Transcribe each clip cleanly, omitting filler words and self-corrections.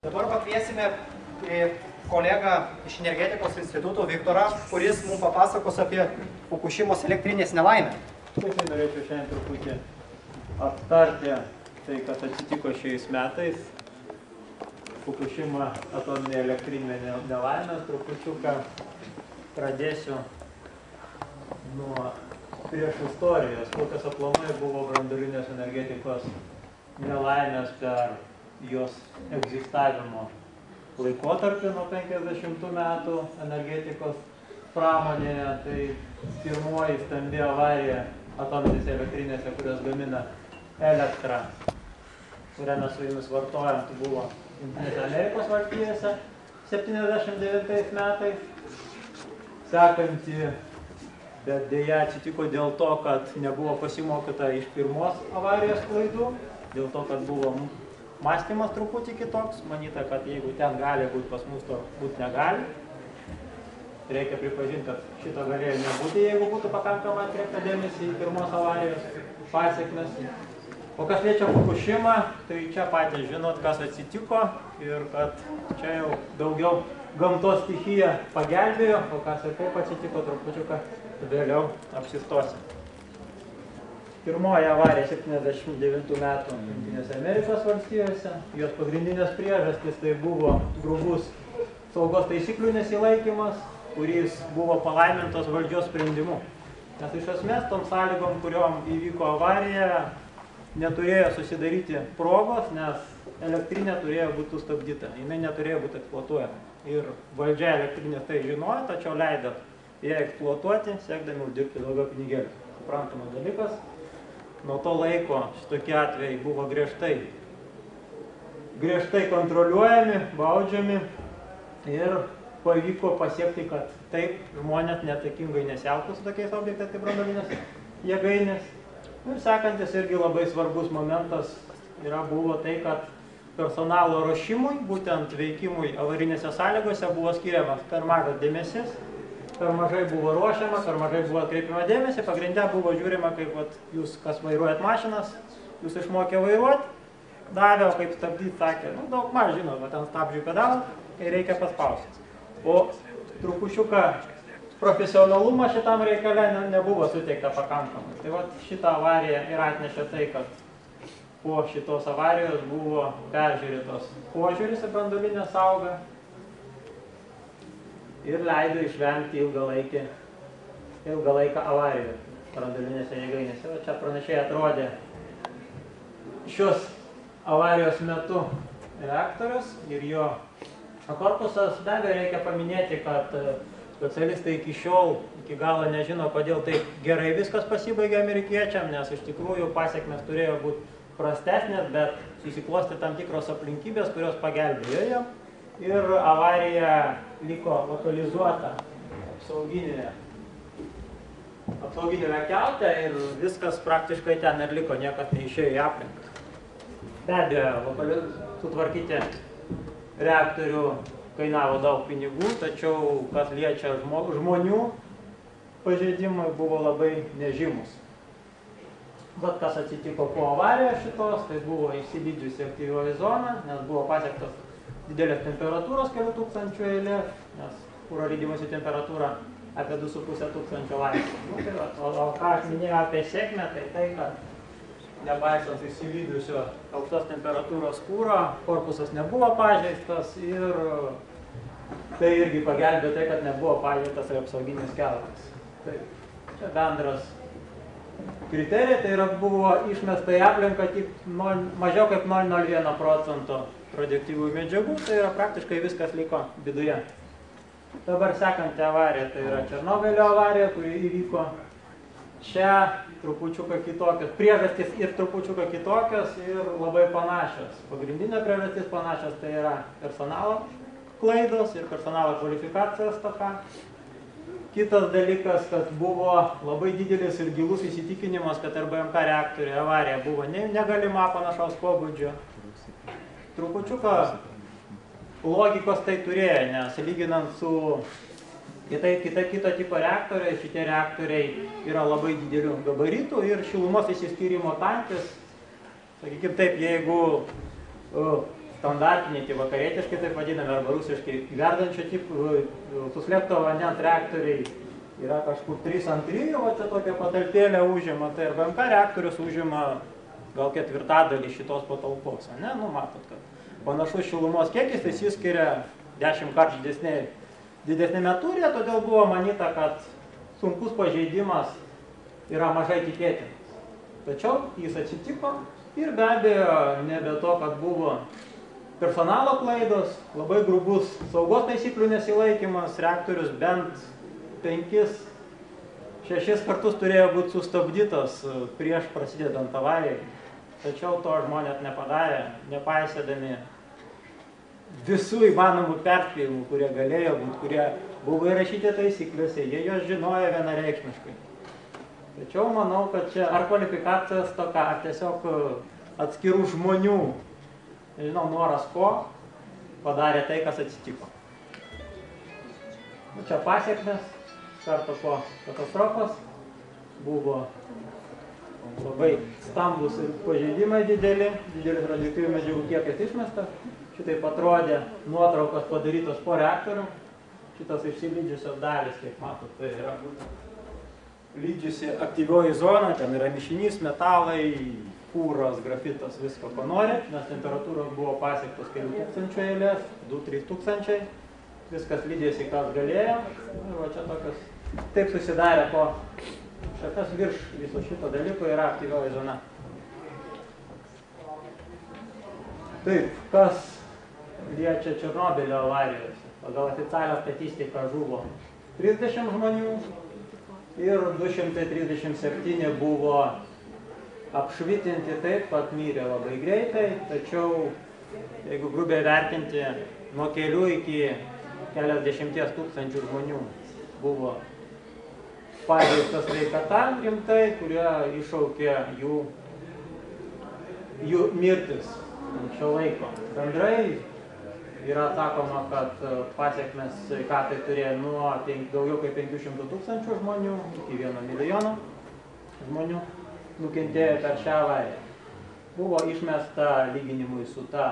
Dabar pakviesime kolegą iš Energetikos instituto Viktorą, kuris mums papasakos apie Fukušimos elektrinės nelaimę. Norėčiau šiandien truputį aptarti tai, kas atsitiko šiais metais. Fukušima atominė elektrinė nelaimė. Trupučiuką pradėsiu nuo prieš istorijos, kokios aplamai buvo branduolinės energetikos nelaimės per jos egzistavimo laikotarpį nuo 50 metų energetikos pramonėje. Tai pirmoji stambi avarija atominėse elektrinėse, kurios gamina elektrą, kurią mes su jumis vartojam, tai buvo Jungtinėse Amerikos valstijose 79 metais. Sekanti, bet dėja atsitiko dėl to, kad nebuvo pasimokyta iš pirmos avarijos klaidų, dėl to, kad buvo mąstymas truputį kitoks, manyta, kad jeigu ten gali būti, pas mus to būti negali. Reikia pripažinti, kad šito galėjo nebūti, jeigu būtų pakankamai atkreipta dėmesį į pirmos avarijos pasekmes. O kas liečia Fukušimą, tai čia patys žinot, kas atsitiko ir kad čia jau daugiau gamtos stichija pagelbėjo, o kas ir kaip atsitiko, trupučiuką vėliau apsistosim. Pirmoji avarija 79 metų Jungtinėse Amerikos valstijose. Jos pagrindinės priežastys tai buvo grubus saugos taisyklių nesilaikymas, kuris buvo palaimintos valdžios sprendimu. Nes iš esmės tom sąlygom, kuriom įvyko avarija, neturėjo susidaryti progos, nes elektrinė turėjo būti sustabdyta. Jinai neturėjo būti eksploatuojama. Ir valdžia elektrinės tai žinojo, tačiau leido ją eksploatuoti, siekdami uždirbti daugiau pinigėlių. Suprantamas dalykas. Nuo to laiko šitokie atvejai buvo griežtai kontroliuojami, baudžiami ir pavyko pasiekti, kad taip žmonės neatsakingai nesielgtų su tokiais objektais kaip branduolinės jėgainės. Ir sekantis irgi labai svarbus momentas buvo tai, kad personalo ruošimui, būtent veikimui avarinėse sąlygose buvo skiriamas per mažas dėmesys. Per mažai buvo ruošiama, per mažai buvo atkreipiama dėmesį, pagrinde buvo žiūrima, kaip jūs, kas vairuojat mašinas, jūs išmokė vairuoti, davė, o kaip stabdyti, sakė, daug maž žinot, ten stabdžių pedalą, kai reikia paspausti. O trupučiuką profesionalumo šitam reikale nebuvo suteikta pakankamai. Tai šitą avariją ir atnešė tai, kad po šitos avarijos buvo peržiūrėtos požiūris į branduolinę saugą ir leido išvengti ilgą laiką avarijų branduolinėse jėgainėse. O čia pranašiai atrodė šios avarijos metu reaktorius ir jo korpusas. Be abejo, reikia paminėti, kad specialistai iki galo nežino, kodėl taip gerai viskas pasibaigė amerikiečiam, nes iš tikrųjų pasiekmes turėjo būti prastesnės, bet susiklosti tam tikros aplinkybės, kurios pagelbėjo jam. Ir avarija liko lokalizuota apsauginėme kelte ir viskas praktiškai ten ir liko, niekas neišėjo į aplinką. Be abejo, sutvarkyti reaktorių kainavo daug pinigų, tačiau kas liečia žmonių pažeidimai buvo labai nežymus. Bet kas atsitiko po avarijos šitos, tai buvo išsilydžiusi aktyvioji zona, nes buvo pasiektas didelės temperatūros, kelių tūkstančių eilė, nes kuro lydimosi temperatūra apie 2500 laipsnių. O ką aš minėjau apie sėkmę, tai kad nepaisant išsilydusio aukštos temperatūros kuro, korpusas nebuvo pažeistas ir tai irgi pagelbėjo tai, kad nebuvo pažeistas ir apsauginis keltas. Tai čia bendras kriterijai, tai buvo išmesta į aplinką tik mažiau kaip 0,01 procento radioaktyvių medžiagų, tai praktiškai viskas liko viduje. Dabar sekanti avarija, tai yra Černobylio avarija, kuri įvyko čia trupučiuką kitokios priežastys ir trupučiuką kitokios ir labai panašios. Pagrindinė priežastis panašios, tai yra personalo klaidos ir personalo kvalifikacijos stoka. Kitas dalykas, kad buvo labai didelis ir gilus įsitikinimas, kad RBMK reaktorių avarija buvo negalima panašaus pobūdžio. Trupučiuką logikos tai turėjo, nes lyginant su kito tipo reaktoriai, šitie reaktoriai yra labai didelių gabaritų ir šilumos išsiskyrimo tankis. Sakykime taip, jeigu standartiniai, tai vakarietiškai taip vadinami, arba rusiškai verdančio tipų suslėpto vandens reaktoriai yra kažkur 3 ant 3, o čia tokia patalpėlė užima, tai ir BMK reaktorius užima gal 1/4 šitos patalpos, ne? Nu, matot, kad panašus šilumos kiekis, tai įskiria 10 kartų didesnėme turė, todėl buvo manyta, kad sunkus pažeidimas yra mažai tikėtinas. Tačiau jis atsitiko ir be abejo, nebe to, kad buvo personalo klaidos, labai grubus saugos taisyklių nesilaikymas, reaktorius bent 5-6 kartus turėjo būti sustabdytas prieš prasidedant avarijai. Tačiau to žmonės nepadarė, nepaisėdami visų įmanomų perspėjimų, kurie galėjo būti, kurie buvo įrašyti taisyklėse, jie jos žinojo vienareikšmiškai. Tačiau manau, kad čia ar kvalifikacijos toka, ar tiesiog atskirų žmonių, nežinau, noras ko, padarė tai, kas atsitiko. Čia pasiekmes, karto po katastrofos, buvo labai stambus ir pažeidimai didelis radioaktyvių medžiagų kiekis išmesta. Šitaip atrodė nuotraukos padarytos po reaktorių. Šitas išsilydžiusios dalis, kaip matot, tai yra lydžiusi aktyvioji zona, ten yra mišinys, metalai, kūras, grafitas, visko ko nori, nes temperatūros buvo pasiektos kelių tūkstančių eilės, 2-3 tūkstančiai, viskas lydėsi, kas galėjo. Ir va čia tokios, taip susidarė po šakas virš viso šito dalyko yra aktyvioji zona. Taip, kas liečia Černobylio avarijos. Pagal oficialią statistiką žuvo 30 žmonių ir 237 buvo apšvitinti taip, kad mirė labai greitai, tačiau, jeigu grubiai vertinti, nuo kelių iki keliasdešimties tūkstančių žmonių buvo pažeista sveikata rimtai, kurie iššaukė jų mirtis anksčiau laiko. Bendrai yra sakoma, kad pasiekmes sveikatai turėjo nuo daugiau kaip 500 tūkstančių žmonių iki 1 milijono žmonių nukentėjo per šią avariją. Buvo išmesta lyginimui su ta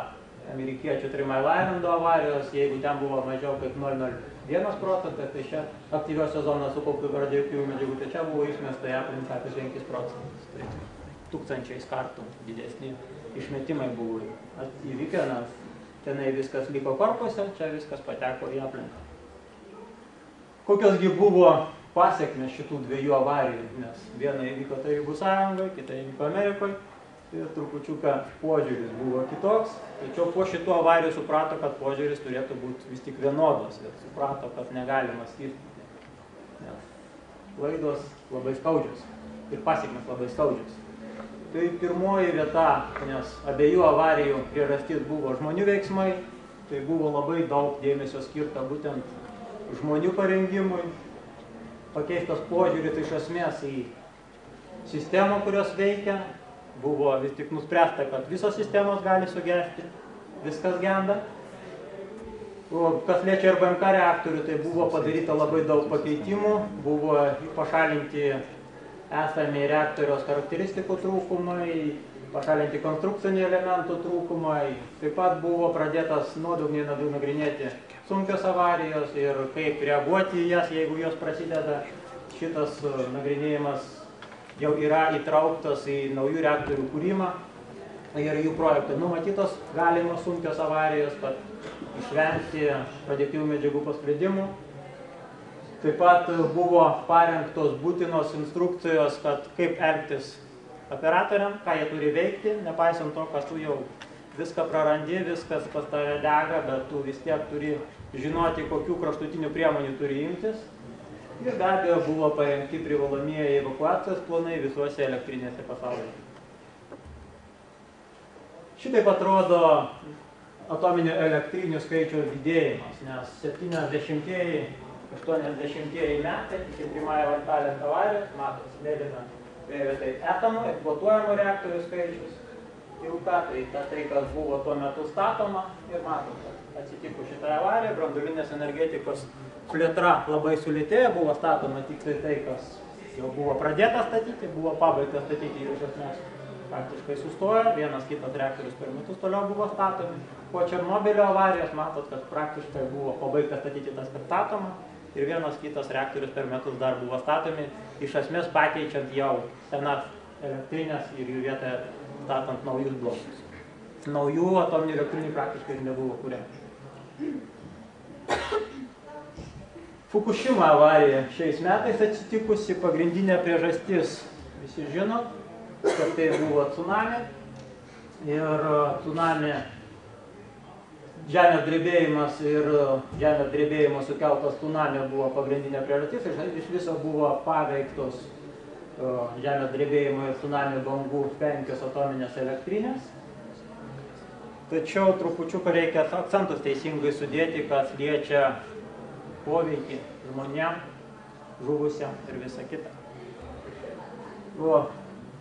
amerikiečių Three Mile Islando avarijos, jeigu ten buvo mažiau kaip 0,01%, tai čia aktyviosios zonos sukauptų radioaktyvių medžiagų, tai čia buvo išmesta į aplinką apie 5%. Tai tūkstančiais kartų didesni išmetimai buvo įvykę, nes tenai viskas liko korpuse, čia viskas pateko į aplinką. Kokiosgi buvo pasiekmes šitų dviejų avarijų, nes viena įvyko Tarybų Sąjungoje, kita įvyko Amerikoje ir trupučiuką požiūris buvo kitoks, tačiau po šitų avarijų suprato, kad požiūris turėtų būti vis tik vienodas ir suprato, kad negalima skirstyti, nes klaidos labai skaudžios ir pasiekmes labai skaudžios. Tai pirmoji vieta, nes abiejų avarijų priežastis buvo žmonių veiksmai, tai buvo labai daug dėmesio skirta būtent žmonių parengimui, pakeistas požiūris iš esmės į sistemą, kurios veikia, buvo vis tik nuspręsta, kad visos sistemos gali sugesti, viskas genda. O kas liečia RBMK reaktorių, tai buvo padaryta labai daug pakeitimų, buvo pašalinti esami reaktoriaus charakteristikų trūkumai, pašalinti konstrukcinių elementų trūkumai. Taip pat buvo pradėtas nuodugniai nagrinėti sunkios avarijos ir kaip reaguoti į jas, jeigu jos prasideda. Šitas nagrinėjimas jau yra įtrauktas į naujų reaktorių kūrimą ir jų projektai numatytos galimos sunkios avarijos, kad išvengti radioaktyvių medžiagų pasklidimų. Taip pat buvo parengtos būtinos instrukcijos, kad kaip elgtis operatoriam, ką jie turi veikti, nepaisant to, kad tu jau viską prarandi, viskas pas tave dega, bet tu vis tiek turi žinoti, kokių kraštutinių priemonių turi imtis. Ir be abejo buvo parengti privalomieji evakuacijos planai visuose elektrinėse pasaulyje. Šitaip atrodo atominių elektrinių skaičiaus didėjimas, nes 70-ieji 80-ieji metai, iki pirmąją Vantalės avarijos, matos, mėlyna tai etamų, eksploatuojamų reaktorių skaičius, ilga, tai kas buvo tuo metu statoma ir matom, kad atsitiko šitą avariją, branduolinės energetikos plėtra labai sulėtėjo, buvo statoma tik tai, kas jau buvo pradėta statyti, buvo pabaigta statyti iš esmės praktiškai sustojo, vienas kitas reaktorius per metus toliau buvo statomi. Po Černobylio avarijos matot, kad praktiškai buvo pabaigta statyti tas, kas statoma, ir vienas kitas reaktorius per metus dar buvo statomi, iš esmės pakeičiant jau senas elektrinės ir jų vietoje statant naujus blokus. Naujų atominių elektrinių praktiškai nebuvo kuriami. Fukushima avarija šiais metais atsitikusi, pagrindinė priežastis visi žinot, kad tai buvo tsunami ir tsunami žemės drebėjimas ir žemės drebėjimo sukeltas tsunami buvo pagrindinė priežastis ir iš viso buvo paveiktos žemės drebėjimo ir tsunami bangų 5 atominės elektrinės. Tačiau trupučiuką reikia akcentus teisingai sudėti, kas liečia poveikį žmonėm, žuvusiam ir visa kita.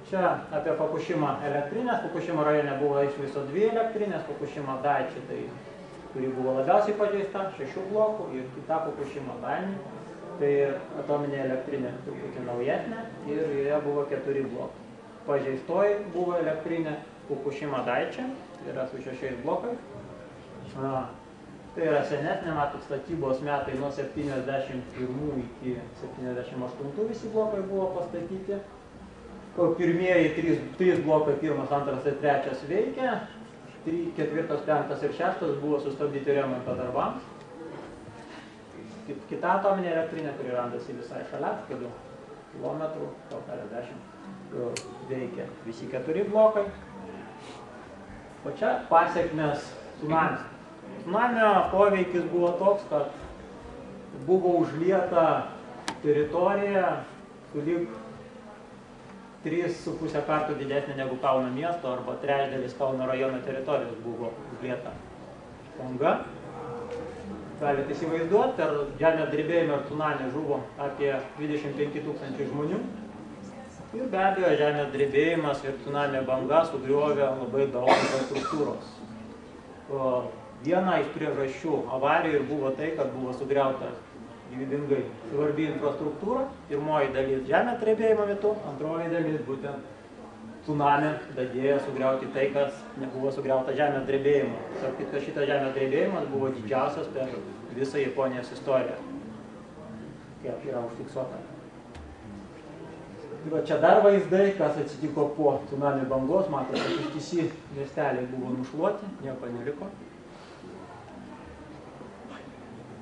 Čia apie Fukushima elektrinės. Fukushima rajone buvo iš viso 2 elektrinės. Fukushima Daiichi, tai, kuri buvo labiausiai pažeista, 6 blokų, ir kita Fukushima Daini, tai atominė elektrinė truputį naujesnė ir joje buvo 4 blokai. Pažeistoji buvo elektrinė Fukushima Daiichi, tai yra su 6 blokai. Tai yra senesnė, matot, statybos metai nuo 71 iki 78 visi blokai buvo pastatyti. Pirmieji 3 blokai, 1, 2 ir 3 veikia, 4, 5 ir 6 buvo sustabdyti remonto darbams. Kita atominė elektrinė, kuri randasi visai šalia, kelių kilometrų, gal keliasdešimt, veikia visi 4 blokai. O čia pasekmės tsunamis. Tsunamio poveikis buvo toks, kad buvo užlieta teritorija sulig 3,5 kartų didesnė negu Kauno miesto arba trečdalis Kauno rajono teritorijos buvo užlieta banga. Galite įsivaizduoti, per žemės drebėjimą ir tsunamį žuvo apie 25 000 žmonių. Ir be abejo, žemės drebėjimas ir tsunamio banga sugriovė labai daug infrastruktūros. Viena iš priežasčių avarijų buvo tai, kad buvo sugriauta gyvybingai svarbi infrastruktūra. Pirmoji dalis žemės drebėjimo metu, antroji dalis būtent tsunami dadėjo sugriauti tai, kas nebuvo sugriauta žemės drebėjimo. Sakyti, kad šitas žemės drebėjimas buvo didžiausias per visą Japonijos istoriją, kiek yra užfiksuota. Tai va, čia dar vaizdai, kas atsitiko po tsunami bangos. Matote, kad ištisi miesteliai buvo nušluoti, nieko neliko.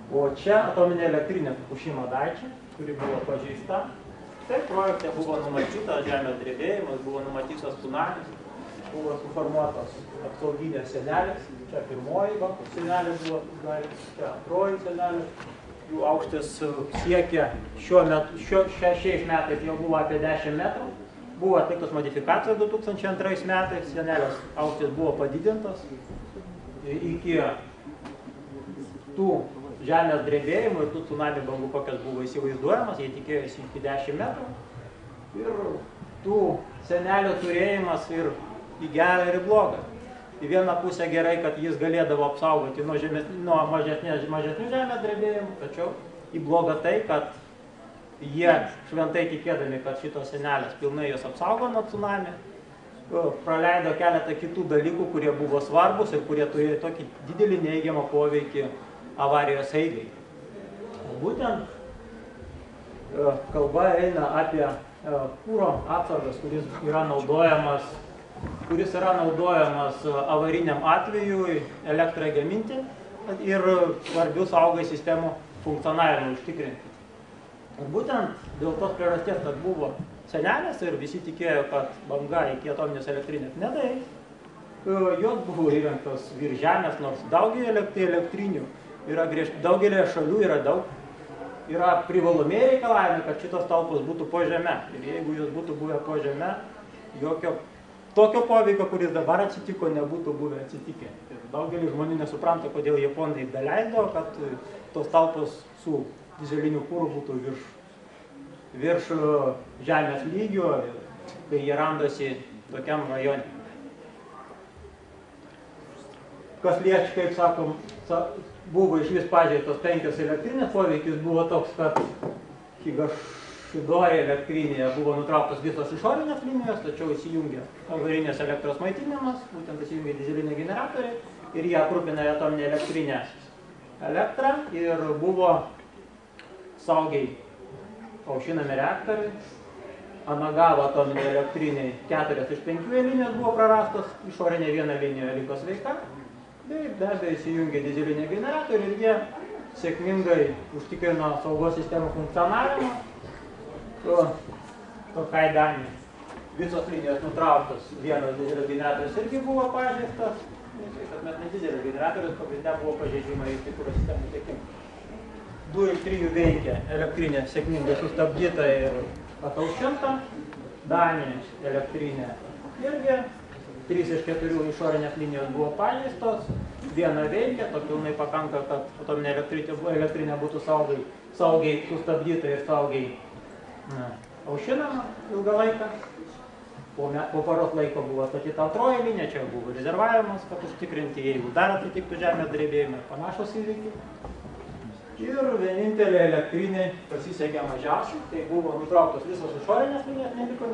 O čia atominė elektrinė Fukushima Daiichi, kuri buvo pažeista. Tai projekte buvo numatytas žemės drebėjimas, buvo numatytas tsunamis, buvo suformuotos apsauginės sienelės. Čia pirmoji sienelė buvo, čia antroji sienelė. Jų aukštis siekia šiais metais jau buvo apie 10 metrų. Buvo atliktos modifikacijos 2002 metais, sienelės aukštis buvo padidintas iki tų žemės drebėjimų ir tų tsunami bangų, kokios buvo įsivaizduojamas, jie tikėjosi iki 10 metrų. Ir tų senelio turėjimas ir į gerą ir į blogą. Į vieną pusę gerai, kad jis galėdavo apsaugoti nuo mažesnių žemės drebėjimų, tačiau į blogą tai, kad jie šventai tikėdami, kad šitos senelės pilnai jos apsaugo nuo tsunami, praleido keletą kitų dalykų, kurie buvo svarbus ir kurie turėjo tokį didelį neigiamą poveikį avarijos eigai. Būtent kalba eina apie kuro atsargas, kuris yra naudojamas avariniam atvejui elektrai gaminti ir svarbių saugai sistemų funkcionavimą užtikrinti. Ir būtent dėl tos priežasties, kad buvo senelės ir visi tikėjo, kad banga iki atominės elektrinės nedaeis, jos buvo įrengtos virš žemės, nors daugelį elektrinių daugelį šalių yra privalomieji reikalavimai, kad šitos talpos būtų po žeme. Ir jeigu jos būtų buvę po žeme, jokio tokio poveikio, kuris dabar atsitiko, nebūtų buvę atsitikę. Ir daugelis žmonių nesupranta, kodėl japonai daleido, kad tos talpos su dizeliniu kuru būtų virš žemės lygio, kai jie randasi tokiam rajone. Kas liečia, kaip sakom, buvo iš vis pažeistos 5 elektrinės, poveikis buvo toks, kad Šidori elektrinėje buvo nutrauktos visos išorinės linijos, tačiau įsijungė avarinės elektros maitinimas, būtent įsijungė dizeliniai generatoriai ir jie aprūpina atominę elektrinę elektrą ir buvo saugiai aušinami reaktoriai. Anagavo atominė elektriniai 4 iš 5 linijos buvo prarastos, išorinė viena linija liko sveika. Bei be abejo įsijungė dizeliniai generatoriai ir jie sėkmingai užtikrino saugos sistemų funkcionavimą. Tokiai Danijai. Visos linijos nutrauktos, vienas dizelis generatorius irgi buvo pažeistas. Mes ne dizelis generatorius, pagrinde buvo pažeidimai į tikrų sistemų tiekimą. 2 iš 3 veikia elektrinė sėkmingai sustabdyta ir ataušinta. Danijos elektrinė irgi 3 iš 4 išorinės linijos buvo pažeistos. Viena veikia, to pilnai pakanka, kad atominė elektrinė būtų saugiai sustabdyta ir saugiai aušinama ilgą laiką. Po paros laiko buvo statyta antroji linija, čia buvo rezervavimas, kad užtikrinti, jeigu dar atitiktų žemės drebėjimai, panašus įvykiai. Ir vienintelė elektrinė pasisekė mažiausiai, tai buvo nutrauktos visos išorinės linijos, neliko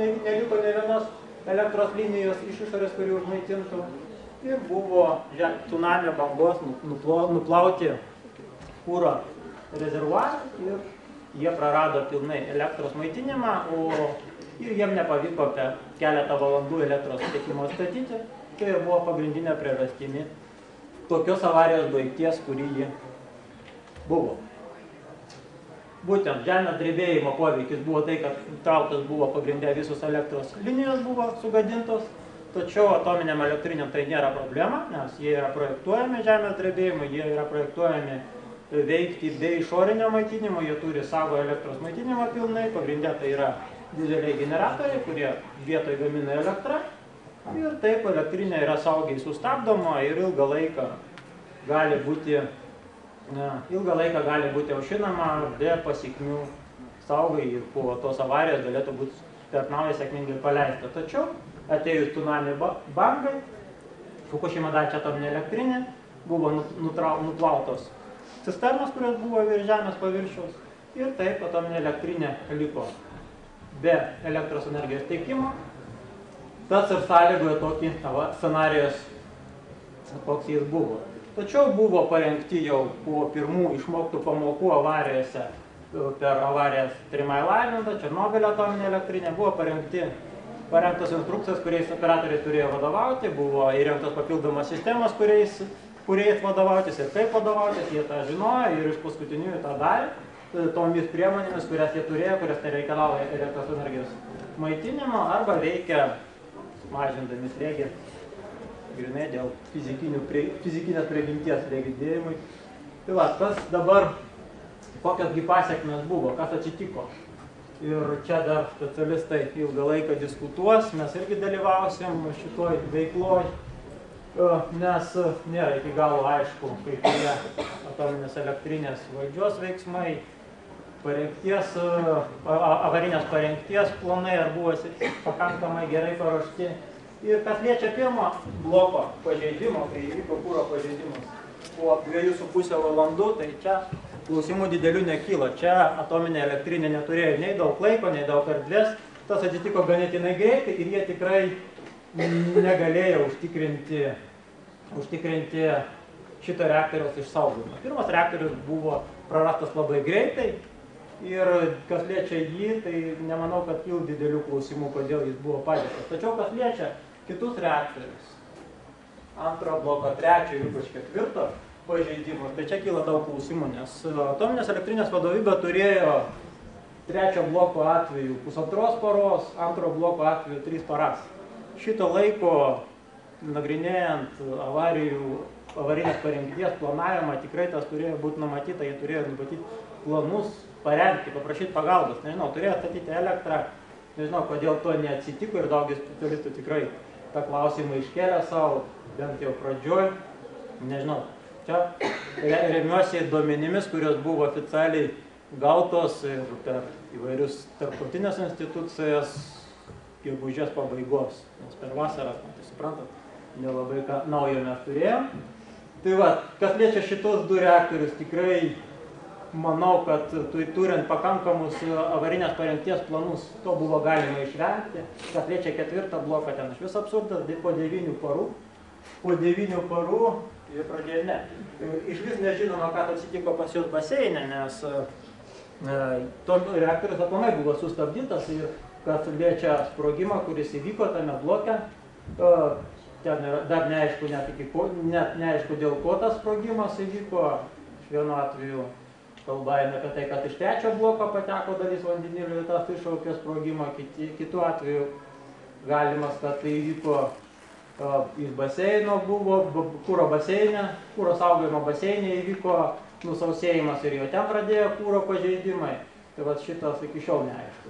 ne vienos elektros linijos iš išorės, kuri užmaitintų. Ir buvo tsunamio bangos nuplauti kūro rezervuarą ir jie prarado pilnai elektros maitinimą, ir jiem nepavyko per keletą valandų elektros tiekimo statyti. Tai ir buvo pagrindinė priežastimi tokios avarijos baigties, kuri ji buvo. Būtent žemės drebėjimo poveikis buvo tai, kad nutrauktas buvo pagrindė visos elektros linijos buvo sugadintos, tačiau atominiam elektriniam tai nėra problema, nes jie yra projektuojami žemės drebėjimui, jie yra projektuojami veikti be išorinio maitinimo, jie turi savo elektros maitinimą pilnai, pagrindė tai yra dizeliai generatoriai, kurie vietoj gamina elektrą ir taip elektrinė yra saugiai sustabdoma ir ilgą laiką gali būti aušinama be pasekmių saugai ir po tos avarijos galėtų būti per naują sėkmingai paleista. Tačiau atėjus tsunami bangai, Fukushima Daiichi atominė elektrinė buvo nuplautos cisternos, kurios buvo virš žemės paviršiaus ir taip atominė elektrinė liko be elektros energijos teikimo. Tas ir sąlygojo tokį scenarijos, koks jis buvo. Tačiau buvo parengti jau po pirmų išmoktų pamokų avarijose per avarijas 3 Mile Island, Černobylio atominė elektrinė, buvo parengtos instrukcijos, kuriais operatoriai turėjo vadovauti, buvo įrengtos papildomas sistemas, kuriais vadovautis ir kaip vadovautis, jie tą žinojo ir iš paskutiniųjų tą darė, tomis priemonėmis, kurias jie turėjo, kurias nereikalauja elektros energijos maitinimo, arba veikia mažindami slėgį grinai dėl fizikinės prigimties slėgio didėjimui. Tai va, kas dabar, kokios gi pasekmės buvo, kas atsitiko. Ir čia dar specialistai ilgą laiką diskutuos, mes irgi dalyvausim šitoj veikloj, nes nėra iki galo aišku, kai kurie atominės elektrinės valdžios veiksmai, avarinės parengties planai ar buvo pakankamai gerai paruošti. Ir kas liečia pirmo bloko pažeidimo, kai įvyko kuro pažeidimas po 2,5 valandų, tai čia klausimų didelių nekyla. Čia atominė elektrinė neturėjo nei daug laiko, nei daug erdvės. Tas atsitiko ganėtinai greitai ir jie tikrai negalėjo užtikrinti šito reaktoriaus išsaugojimą. Pirmas reaktorius buvo prarastas labai greitai ir kas liečia jį, tai nemanau, kad kilo didelių klausimų, kodėl jis buvo pažeistas. Tačiau kas liečia kitus reaktorius, antro bloko, trečio ir ypač ketvirto pažeidimo, tai čia kyla daug klausimų, nes atominės elektrinės vadovybė turėjo trečio bloko atveju 1,5 paros, antro bloko atveju 3 paras. Šito laiko nagrinėjant avarinės parengties planavimą, tikrai tas turėjo būti numatyta, jie turėjo numatyti planus, parengti, paprašyti pagalbos, nežinau, turėjo statyti elektrą, nežinau, kodėl to neatsitiko ir daugelis specialistų tikrai tą klausimą iškėlė savo, bent jau pradžioj, nežinau. Čia remiuosi duomenimis, kurios buvo oficialiai gautos ir per įvairius tarptautinės institucijas gegužės pabaigos, nes per vasarą, tai suprantat, nelabai ką naujo mes turėjom. Tai va, kas liečia šitos 2 reaktorius, tikrai manau, kad turint pakankamus avarinės parengties planus, to buvo galima išvengti. Kas liečia 4 bloką, ten iš vis absurdas, po 9 parų. Po 9 parų ir pradėjo ne. Iš vis nežinoma, kas atsitiko pas juos baseine, nes reaktorius aplamai buvo sustabdytas ir kas liečia sprogimą, kuris įvyko tame bloke, ten dar neaišku, net neaišku, dėl ko tas sprogimas įvyko. Iš vieno atveju kalba eina apie tai, kad iš 3 bloko pateko dalis vandenilio ir tas iššaukė sprogimą, kitu atveju galimas, kad tai įvyko iš baseino, buvo kūro baseine, kūro saugojimo baseine įvyko nusausėjimas ir jo ten pradėjo kūro pažeidimai. Tai va šitas iki šiol neaišku.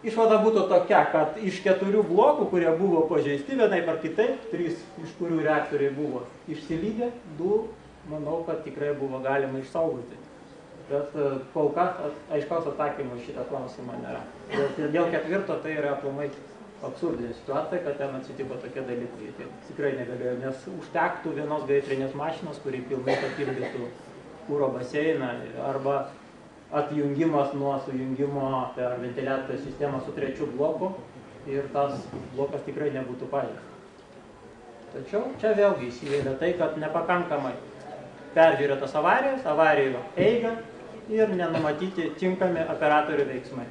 Išvada būtų tokia, kad iš 4 blokų, kurie buvo pažeisti vienaip ar kitaip, 3 iš kurių reaktoriai buvo išsilydę, 2, manau, kad tikrai buvo galima išsaugoti. Bet kol kas aiškaus atsakymų šitą klausimą nėra. Dėl 4 tai yra aplamai absurdinė situacija, kad ten atsitiko tokie dalykai. Tai tikrai negalėjo, nes užtektų vienos gaisrinės mašinos, kuri pilnai papildytų kūro baseiną, arba atjungimas nuo sujungimo per ventiliacijos sistemą su 3 bloku ir tas blokas tikrai nebūtų pažeistas. Tačiau čia vėlgi įsivėlė tai, kad nepakankamai peržiūrėtas avarijas, avarijų eiga ir nenumatyti tinkami operatorių veiksmai.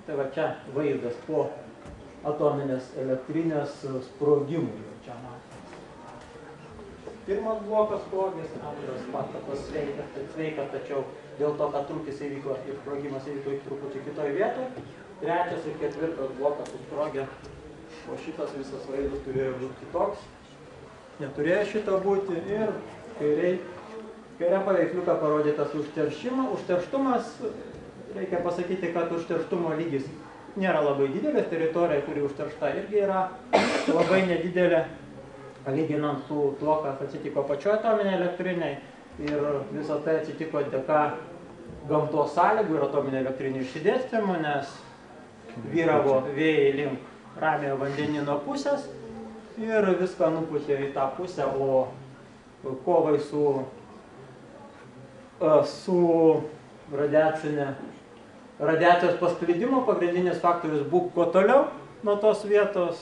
Tai va čia vaizdas po atominės elektrinės sprogimų. Čia pirmas blokas sprogęs, antras pastatas sveikas, tačiau dėl to, kad trūkis įvyko ir sprogimas įvyko truputį kitoj vietoje. 3 ir 4 blokas susprogė, o šitas visas vaizdas turėjo būti kitoks. Neturėjo šito būti ir kairė paveiksliuką parodytas užterštumas. Reikia pasakyti, kad užterštumo lygis nėra labai didelis, teritorija, kuri užteršta, irgi yra labai nedidelė, lyginant su tuo, kas atsitiko pačioje atominėje elektriniai. Ir visą tai atsitiko dėka gamtos sąlygų ir atominė elektrinė išsidėstymo, nes vyravo vėjai link ramiojo vandenino pusės ir viską nupūtė į tą pusę, o kovai su radiacijos pasklidimo pagrindinis faktorius būk kuo toliau nuo tos vietos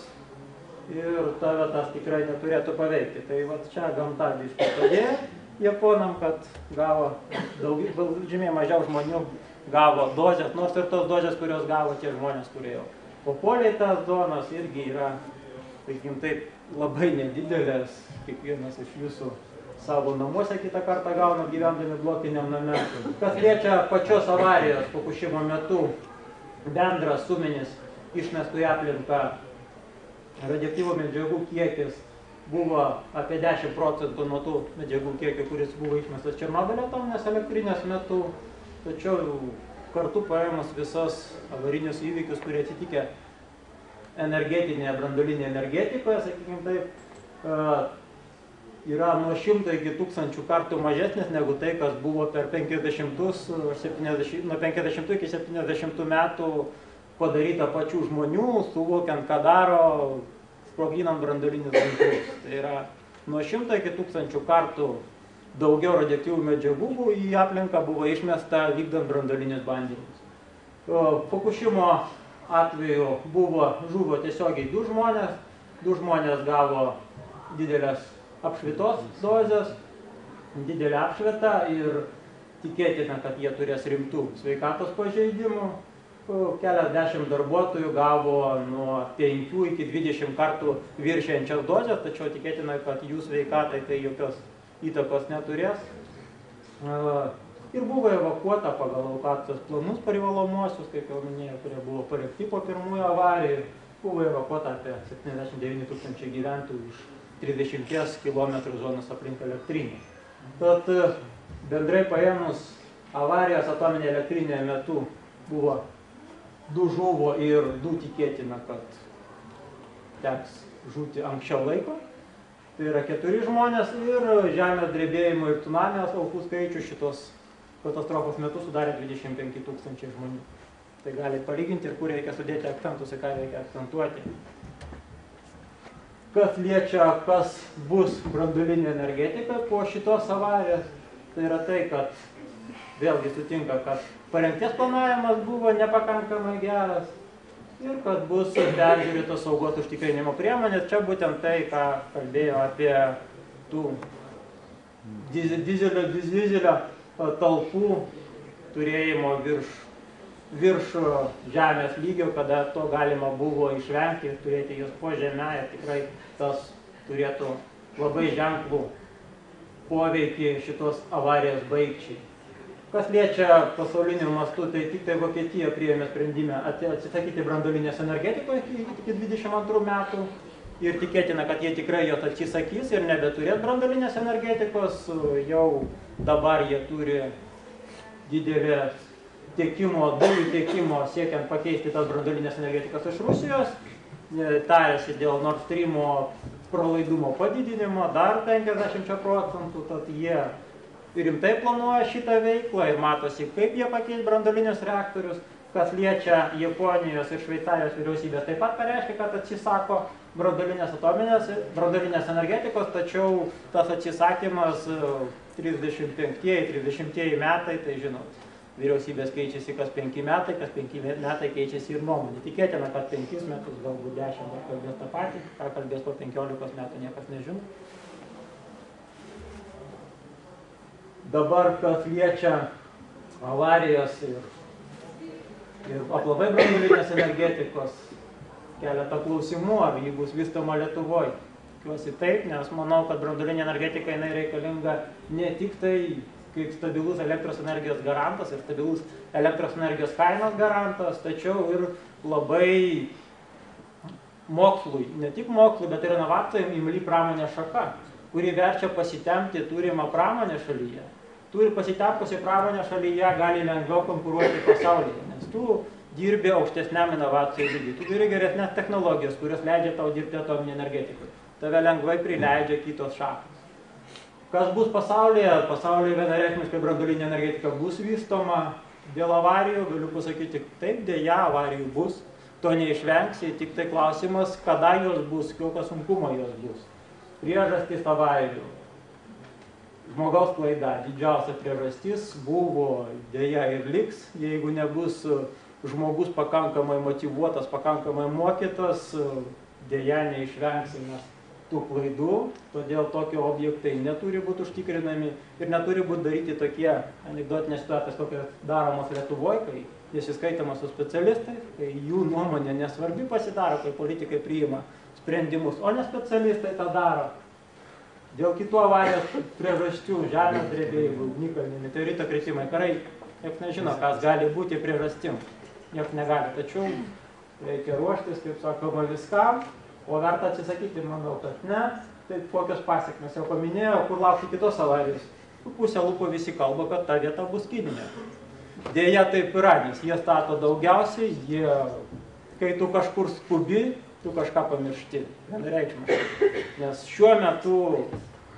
ir ta vietas tikrai neturėtų paveikti. Tai va čia gamta biškai padėjo japonam, kad gavo žymiai mažiau žmonių gavo dozės, nors ir tos dozės, kurios gavo tie žmonės, kurie jau papuolė į tas zonas, irgi yra, sakykim taip, labai nedidelės. Kiekvienas iš jūsų savo namuose kitą kartą gauna gyvendami blokiniam name. Kas liečia pačios avarijos Fukushimo metu, bendras suminis išmestų į aplinką radioaktyvių medžiagų kiekis buvo apie 10% nuo tų medžiagų kiekio, kuris buvo išmestas Černobylio atominės elektrinės metu. Tačiau kartu paėmus visas avarinius įvykius, kurie atsitikė energetinėje, branduolinėje energetikoje, sakykime taip, yra nuo 100 iki 1000 kartų mažesnis negu tai, kas buvo per nuo 50 iki 70 metų padaryta pačių žmonių, suvokiant, ką daro, sproginant branduolinius ginklus. Tai yra nuo 100 iki 1000 kartų daugiau radioaktyvių medžiagų į aplinką buvo išmesta vykdant branduolinius bandymus. Fukushimo atveju žuvo tiesiogiai 2 žmonės. 2 žmonės gavo didelės apšvitos dozės, didelę apšvitą ir tikėtina, kad jie turės rimtų sveikatos pažeidimų. Keliasdešimt darbuotojų gavo nuo 5 iki 20 kartų viršijančias dozes, tačiau tikėtina, kad jų sveikatai tai jokios įtakos neturės. Ir buvo evakuota pagal evakuacijos planus privalomuosius, kaip jau minėjau, kurie buvo parengti po pirmųjų avarijų. Buvo evakuota apie 79 000 gyventojų iš 30 km zonos aplink elektrinį. Tad bendrai paėmus avarijos atominėje elektrinėje metu buvo 2 žuvo ir 2 tikėtina, kad teks žūti anksčiau laiko. Tai yra 4 žmonės ir žemės drebėjimo ir tsunamijos aukų skaičių šitos katastrofos metu sudarė 25 000 žmonių. Tai galite palyginti ir kur reikia sudėti akcentus, į ką reikia akcentuoti. Kas liečia, kas bus branduolinė energetika po šitos avarijos, tai yra tai, kad vėlgi sutinka, kad parengties planavimas buvo nepakankamai geras ir kad bus peržiūrėtos saugos užtikrinimo priemonės. Čia būtent tai, ką kalbėjo apie tų dizelio talpų turėjimo virš žemės lygio, kada to galima buvo išvengti ir turėti juos po žemę, ir tikrai tas turėtų labai ženklų poveikį šitos avarijos baigčiai. Kas liečia pasauliniu mastu, tai tik tai Vokietija priėmė sprendimą atsisakyti branduolinės energetikos iki 22 metų ir tikėtina, kad jie tikrai jos atsisakys ir nebeturės branduolinės energetikos. Jau dabar jie turi didelę dujų tiekimo siekiant pakeisti tas branduolinės energetikos iš Rusijos. Tarėsi dėl Nord Streamo pralaidumo padidinimo dar 50%, tad jie rimtai planuoja šitą veiklą ir matosi, kaip jie pakeis branduolinius reaktorius. Kas liečia Japonijos ir Šveicarijos vyriausybės, taip pat pareiškia, kad atsisako branduolinės energetikos, tačiau tas atsisakymas 35-30 metai, tai žinot, vyriausybės keičiasi kas 5 metai, kas 5 metai keičiasi ir nuomonė. Tikėtina, kad 5 metus, galbūt 10 dar kalbės tą patį, ką kalbės po 15 metų, niekas nežino. Dabar, kas liečia avarijos ir aplamai branduolinės energetikos, keletą klausimų, ar jį bus vystoma Lietuvoje. Tikiuosi taip, nes manau, kad branduolinė energetika jinai reikalinga ne tik tai kaip stabilus elektros energijos garantas ir stabilus elektros energijos kainos garantas, tačiau ir labai mokslui, ne tik mokslui, bet ir inovacijom imli pramonės šaka, kuri verčia pasitempti turimą pramonę šalyje. Turi pasitekusi pramonė šalyje, gali lengviau konkuruoti pasaulyje, nes tu dirbi aukštesniam inovacijų lygiui, tu turi geresnės technologijos, kurios leidžia tau dirbti atominį energetikai. Tave lengvai prileidžia kitos šakos. Kas bus pasaulyje? Pasaulyje vienareikšmiškai branduolinė energetika bus vystoma. Dėl avarijų galiu pasakyti, taip, dėja avarijų bus, to neišvengsi, tik tai klausimas, kada jos bus, kokio sunkumo jos bus. Priežastys avarijų. Žmogaus klaida, didžiausia priežastis buvo, dėja ir liks, jeigu nebus žmogus pakankamai motyvuotas, pakankamai mokytas, dėja neišvengsime tų klaidų, todėl tokie objektai neturi būti užtikrinami ir neturi būti daryti tokie anekdotinės situacijas, kokios daromos Lietuvoje, kai nesiskaitama su specialistais, kai jų nuomonė nesvarbi pasidaro, kai politikai priima sprendimus, o ne specialistai tą daro. Dėl kitų avarijos priežasčių, žemės drebėjimų, ugnikalnių, meteorito kritimai, karai, niekas nežino, kas gali būti priežastim, niekas negali, tačiau reikia ruoštis, kaip sakoma, viskam. O verta atsisakyti, manau, kad ne. Tai kokios pasiekmes jau paminėjau, kur laukti kitos avarijos. Pusę lūpų visi kalba, kad ta vieta bus Kinija. Dėja taip yra, nes jie stato daugiausiai, kai tu kažkur skubi, tu kažką pamiršti. Vienareikšmiškai. Nes šiuo metu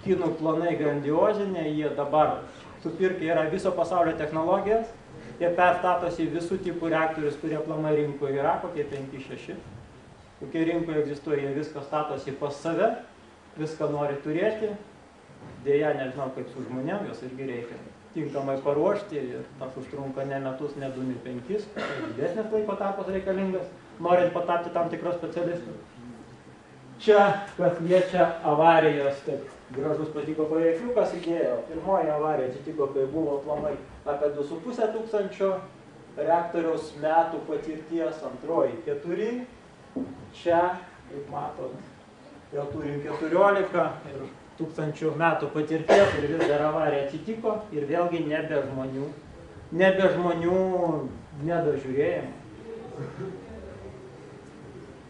kinų planai grandiozinė, jie dabar supirkę yra viso pasaulio technologijas, jie perstatosi visų tipų reaktorius, kurie planai rinkoje yra, kokie 5-6. Kokie rinkoje egzistuoja, jie viską statosi pas save, viską nori turėti. Dėja, nežinau, kaip su žmonėm, jos irgi reikia tinkamai paruošti ir tas užtrunka ne metus, ne 2, ne 5, tai didesnis laiko tarpas reikalingas, norint patapti tam tikros specialistų. Čia, kas liečia avarijos, taip gražus patiko paveiksliukas įdėjo. Pirmoji avarija atsitiko, kai buvo aplamai apie 2,5 tūkstančio reaktoriaus metų patirties, antroji 4. Čia, kaip matot, jau turim 14 ir tūkstančių metų patirties ir vis dar avarija atsitiko ir vėlgi nebe žmonių nedažiūrėjimo.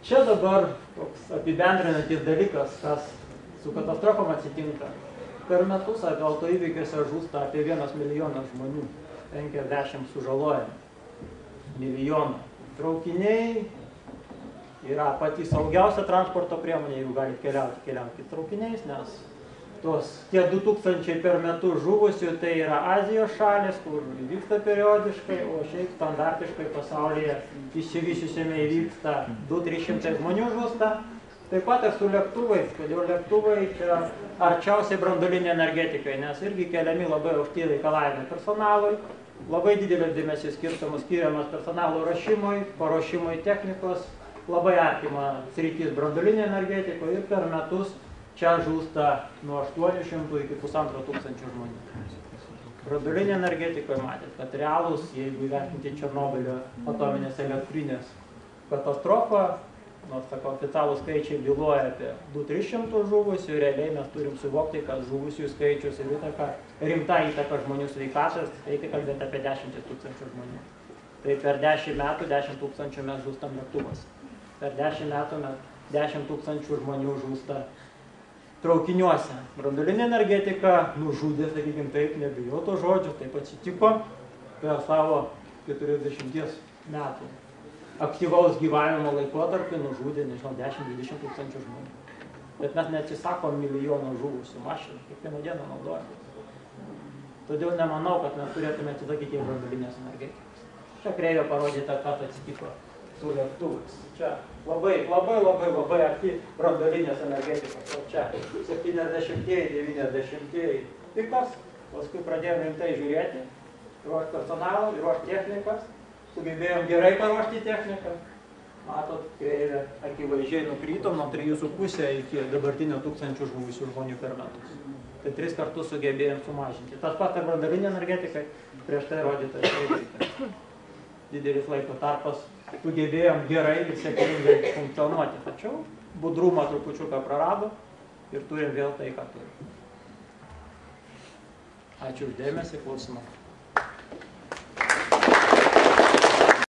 Čia dabar toks apibendrinantis dalykas, kas su katastrofom atsitinka. Per metus autoįvykiuose žūsta apie 1 milijonas žmonių, 50 sužalojami, milijoną. Traukiniai yra pati saugiausia transporto priemonė, jeigu galite keliauti traukiniais, nes tie 2000 per metus žuvusių tai yra Azijos šalis, kur vyksta periodiškai, o šiaip standartiškai pasaulyje išsivyščiusiame įvyksta 200-300 žmonių žūsta. Taip pat ir su lėktuvais, kodėl lėktuvai čia arčiausiai branduolinė energetikai, nes irgi keliami labai aukšti reikalavimai personalui, labai didelis dėmesys skiriamas personalo ruošimui, paruošimui technikos, labai artima sritis branduolinė energetikoje ir per metus čia žūsta nuo 800 iki 1500 žmonių. Branduolinė energetikoje matėt, kad realūs, jeigu įvertinti Černobylio atominės elektrinės katastrofą, nors sako, oficialūs skaičiai byloja apie 200-300 žuvusių, realiai mes turim suvokti, kad žuvusių skaičius ir rimta įtaka žmonių sveikatos, reikia kalbėti apie 10 000 žmonių. Tai per 10 metų 10 000 mes žūstam lėktuvas. Per 10 metų 10 000 žmonių žūsta traukiniuose. Branduolinė energetika nužudė, sakykime taip, nebijau to žodžio, taip atsitiko per savo 40 metų aktyvaus gyvavimo laikotarpį nužudė, nežinau, 10-20 000 žmonių. Bet mes neatsisakom milijono žuvusių mašinų, kiekvieną dieną naudojame. Todėl nemanau, kad mes turėtume atsisakyti branduolinės energetikos. Čia kreivė parodyta, kas atsitiko su lėktuvais. Čia labai arti branduolinės energetikos. O čia 70-ieji, 90-ieji pikas, paskui pradėjome rimtai žiūrėti, ruošti personalą, ruošti technikas, sugebėjom gerai paruošti techniką. Matot, kreivė akivaizdžiai nukrytom nuo 3,5 iki dabartinio 1000 žuvusių žmonių per metus. Tai 3 kartus sugebėjom sumažinti. Tas pats ir branduolinė energetika, prieš tai rodyta kreivė. Didelis laiko tarpas sugebėjom gerai ir sėkmingai funkcionuoti. Tačiau budrumą trupučiuką prarado ir turim vėl tai, ką turim. Ačiū uždėmesį, klausimą.